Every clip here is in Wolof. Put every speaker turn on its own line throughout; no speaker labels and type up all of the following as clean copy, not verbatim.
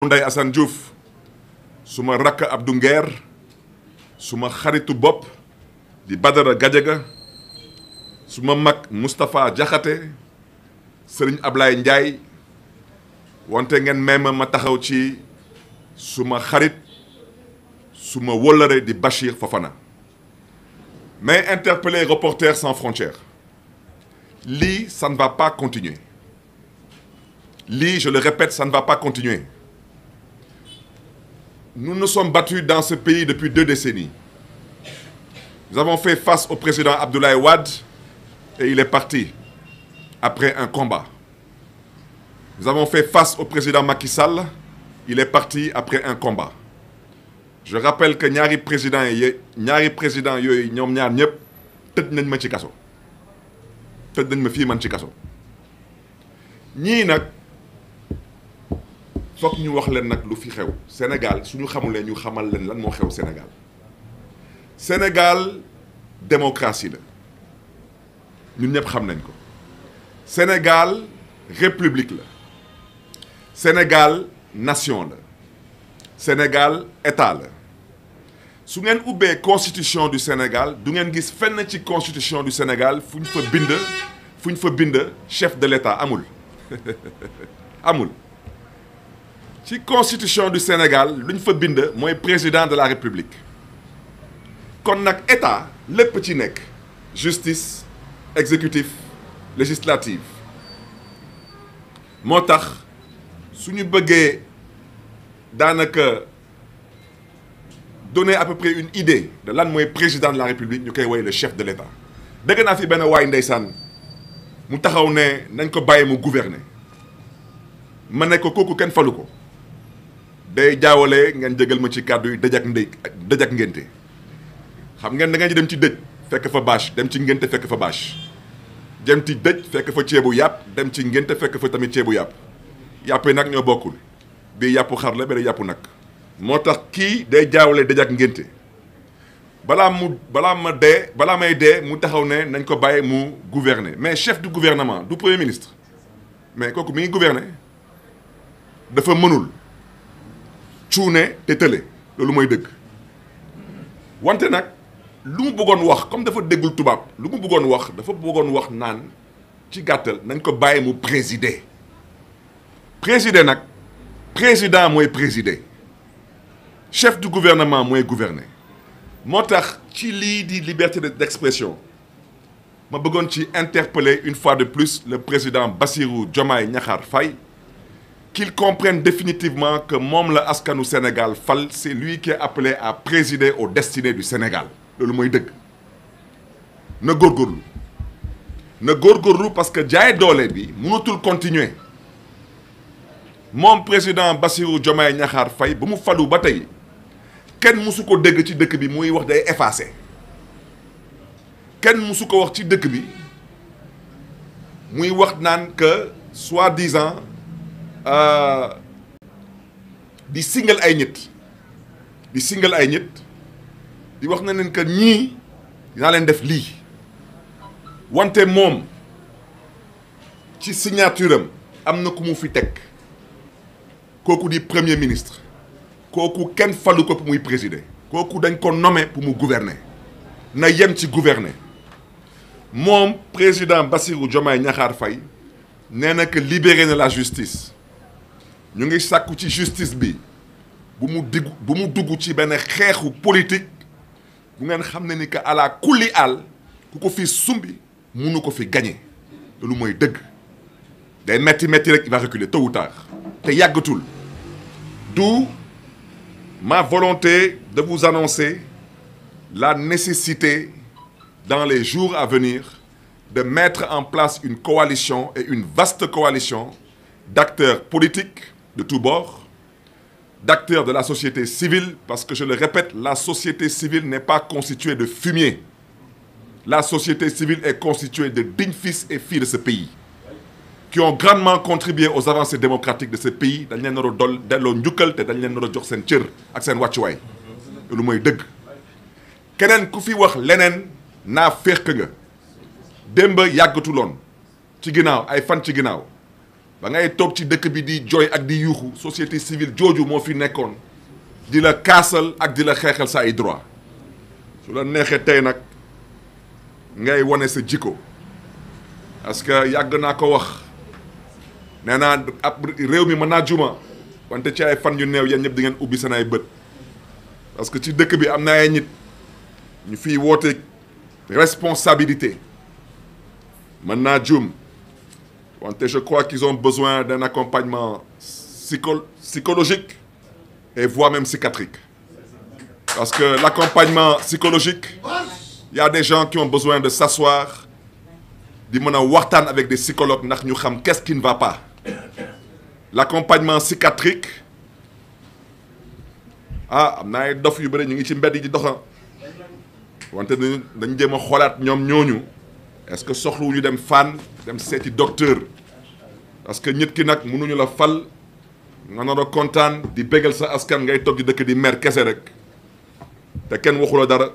nday Assane Diouf suma rakk Abdou Nguer suma xaritu bopp di Badara Gadiaga suma mag Moustapha Diakhaté Serigne Ablaye Ndiaye wante ngeen même ma taxaw ci suma xarit suma wóllare di Bachir Fofana mais interpeller Reporters sans frontières lii ça ne va pas continuer lii je le répète ça ne va pas continuer nous nous sommes battus dans ce pays depuis 2 décennies nous avons fait face au président Abdoulaye Wade et il est parti après un combat nous avons fait face au président Macky Sall il est parti après un combat je rappelle que ñaari président yooyu ñoom ñaar ñëpp tëj nañ ma ci kaso tëj nañ ma fii man ci kaso ñii nag foog ñu wax leen nag lu fi xew Sénégal suñu xamulee ñu xamal leen lan moo xew Sénégal démocratie la ñun ñëpp xam nañ ko Sénégal république la Sénégal nation la Sénégal état la su ngeen ubbee constitution du Sénégal du ngeen gis fenn ci constitution du Sénégal fu ñu fa bind chef de l'état amul amul ci constitution du Sénégal lu ñu fa bind mooy président de la République kon nag état lépp ci nekk justice exécutif législative moo tax su ñu bëggee daanaka donner à peu près une idée de lan mooy président de la République ñu koy woy le chef de l'État dëgg naa fi benn waay ndeysaan mu taxaw ne nañ ko bàyyi mu gouverner ma ne ko kooku kenn falu ko day jaawale ngeen jégal ma ci kàddu yi dëj ak ngénte xam ngeen da ngeen di dem ci dëj fekk fa bâche dem ci ngénte fekk fa bâche dem ci dëj fekk fa ceebu yàpp dem ci ngénte fekk fa tamit ceebu yàpp yàpp yi nag ñoo bokkul bii yàppu xar la benn yàppu nag moo tax kii day jaawale dëj ak ngénte balaa may dee mu taxaw ne nañ ko bàyyi mu gouverner mais chef du gouvernement du premier ministre mais kooku mi ngi gouverner dafa mënul cuune te tële loolu mooy dëgg wante nag lu mu bëggoon wax comme dafa déggul tubaab lu mu bëggoon wax naan ci gàttal nañ ko bàyyi mu présider nag président mooy présider chef du gouvernement mooy gouverner moo tax ci lii di liberté d'expression ma bëggoon ci interpeller une fois de plus le président Bassirou Diomaye Diakhar Faye qu'il comprenne définitivement que moom la askanu Sénégal fal c'est lui qui est appelé à présider aux destinées du Sénégal loolu mooy dëgg na góorgóorlu parce que jaay doole bi mënatul continuer moom président Bassirou Diomaye Diakhar Faye ba mu falu ba tey kenn musu ko dégg ci dëkk bi muy wax day effacer kenn musu ko wax ci dëkk bi muy wax naan que soi-disant di singal ay nit di wax na leen que ñii dinaa leen def lii wante moom ci signature am na ku mu fi teg kooku di premier ministre kooku kenn falu ko pour muy présider kooku dañ ko nommé pour mu gouverner na yem ci gouverner moom président Bassirou Diomaye Diakhar Faye nee na que libérer na la justice ñu ngi sàkku ci justice bi bu mu dugg ci benn xeexu politique bu ngeen xam ne ni que à la kulli àll ku ko fi sumbi munu ko fi gagner loolu mooy dëgg day metti rek il va reculer tôt ou tard te yàggatul d'où ma volonté de vous annoncer la nécessité dans les jours à venir de mettre en place une coalition et une vaste coalition d'acteurs politiques de tous bords, d'acteurs de la société civile, parce que je le répète, la société civile n'est pas constituée de fumier. La société civile est constituée de dignes fils et filles de ce pays, qui ont grandement contribué aux avancées démocratiques de ce pays. dañ leen nar a delloo njukkal te dañ leen nar a jox seen cër ak seen wàccuwaay loolu mooy dëgg keneen ku fi wax leneen naa fekk nga démb yàggatuloon ci ginnaaw ay fan ci ginnaaw ba ngay toog ci dëkk bi di jooy ak di yuuxu société civile jooju moo fi nekkoon di la kaasal ak di la xeexal sa ay droit su la neexee tey nag ngay wane sa jikko parce que yàgg naa ko wax nee naa ab réew mi mën naa juma wante ci ay fan yu néew yéen ñëpp di ngeen ubbi seen ay bët parce que ci dëkk bi am na ay nit ñu fiy woote responsabilité mën naa jum wante je crois qu'ils ont besoin d'un accompagnement psychologique et voire même psychiatrique parce que l'accompagnement psychologique il y a des gens qui ont besoin de s'asseoir di mën a waxtaan avec des psychologues ndax ñu xam qu'est-ce qui ne va pas l'accompagnement psychiatrique am na ay dof yu bëri ñu ngi ci mbedd yi di doxa wante dañu jéem a xoolaat ñoom ñooñu est-ce que soxlawuñu dem fan dem seeti docteur parce que nit ki nag mënuñu la fal nga nar a kontaan di bégal sa askan ngay toog di dëkk di mer kese rek te kenn waxu la dara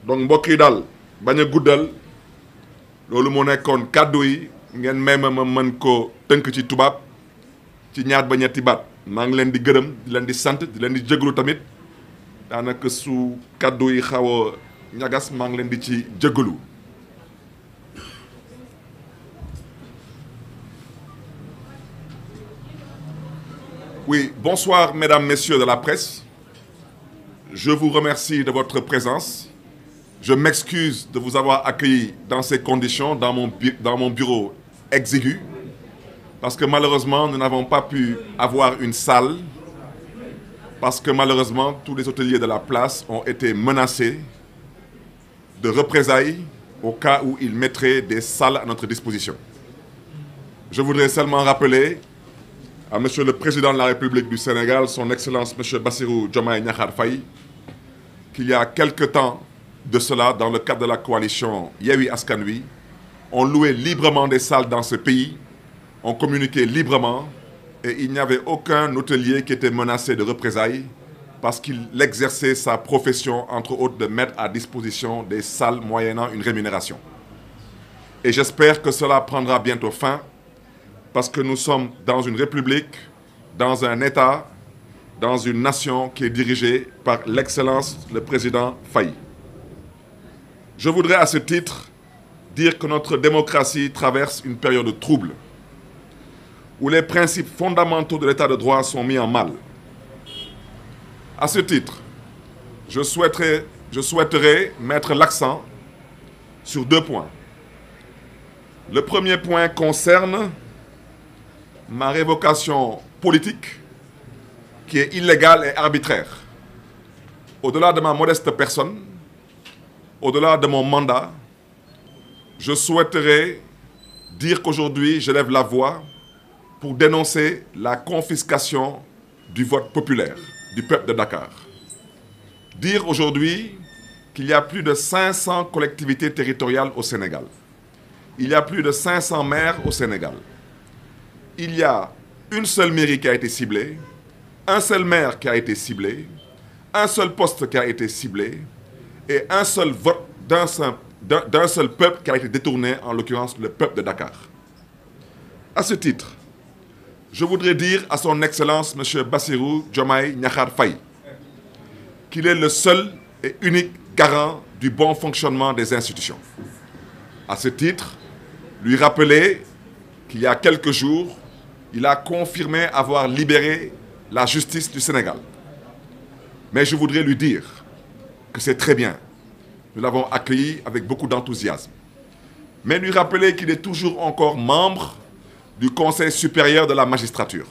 donc mbokk yi daal bañ a guddal loolu moo nekkoon kàddu yi ngeen may ma mën ko tënk ci tubaab ci ñaar ba ñetti baat maa ngi leen di gërëm di leen di sant di leen di jéglu tamit daanaka su kàddu yi xaw a ñagas maa ngi leen di ci jéglu. Oui, bonsoir mesdames, messieurs de la presse. Je vous remercie de votre présence. Je m'excuse de vous avoir accueilli dans ces conditions, dans mon bureau exigu, parce que malheureusement, nous n'avons pas pu avoir une salle, parce que malheureusement, tous les hôteliers de la place ont été menacés de représailles au cas où ils mettraient des salles à notre disposition. Je voudrais seulement rappeler à Monsieur le Président de la République du Sénégal, son Excellence Monsieur Bassirou Diomaye Diakhar Faye, qu'il y a quelque temps de cela, dans le cadre de la coalition Yewwi Askan Wi, on louait librement des salles dans ce pays, on communiquait librement et il n'y avait aucun hôtelier qui était menacé de représailles parce qu'il exerçait sa profession, entre autres, de mettre à disposition des salles moyennant une rémunération. Et j'espère que cela prendra bientôt fin parce que nous sommes dans une république, dans un État, dans une nation qui est dirigée par l'excellence, le président Faye. Je voudrais à ce titre dire que notre démocratie traverse une période de trouble, où les principes fondamentaux de l'État de droit sont mis en mal. À ce titre, je souhaiterais mettre l'accent sur 2 points. Le premier point concerne ma révocation politique qui est illégale et arbitraire. Au-delà de ma modeste personne, au-delà de mon mandat, je souhaiterais dire qu'aujourd'hui, je lève la voix pour dénoncer la confiscation du vote populaire du peuple de Dakar. Dire aujourd'hui qu'il y a plus de 500 collectivités territoriales au Sénégal. Il y a plus de 500 maires au Sénégal. Il y a une seule mairie qui a été ciblée, un seul maire qui a été ciblé, un seul poste qui a été ciblé et un seul vote d'un seul peuple qui a été détourné, en l'occurrence le peuple de Dakar. À ce titre, je voudrais dire à son Excellence M. Bassirou Diomaye Diakhar Faye qu'il est le seul et unique garant du bon fonctionnement des institutions. À ce titre, lui rappeler qu'il y a quelques jours, il a confirmé avoir libéré la justice du Sénégal. Mais je voudrais lui dire que c'est très bien. Nous l'avons accueilli avec beaucoup d'enthousiasme. Mais lui rappeler qu'il est toujours encore membre du Conseil supérieur de la magistrature.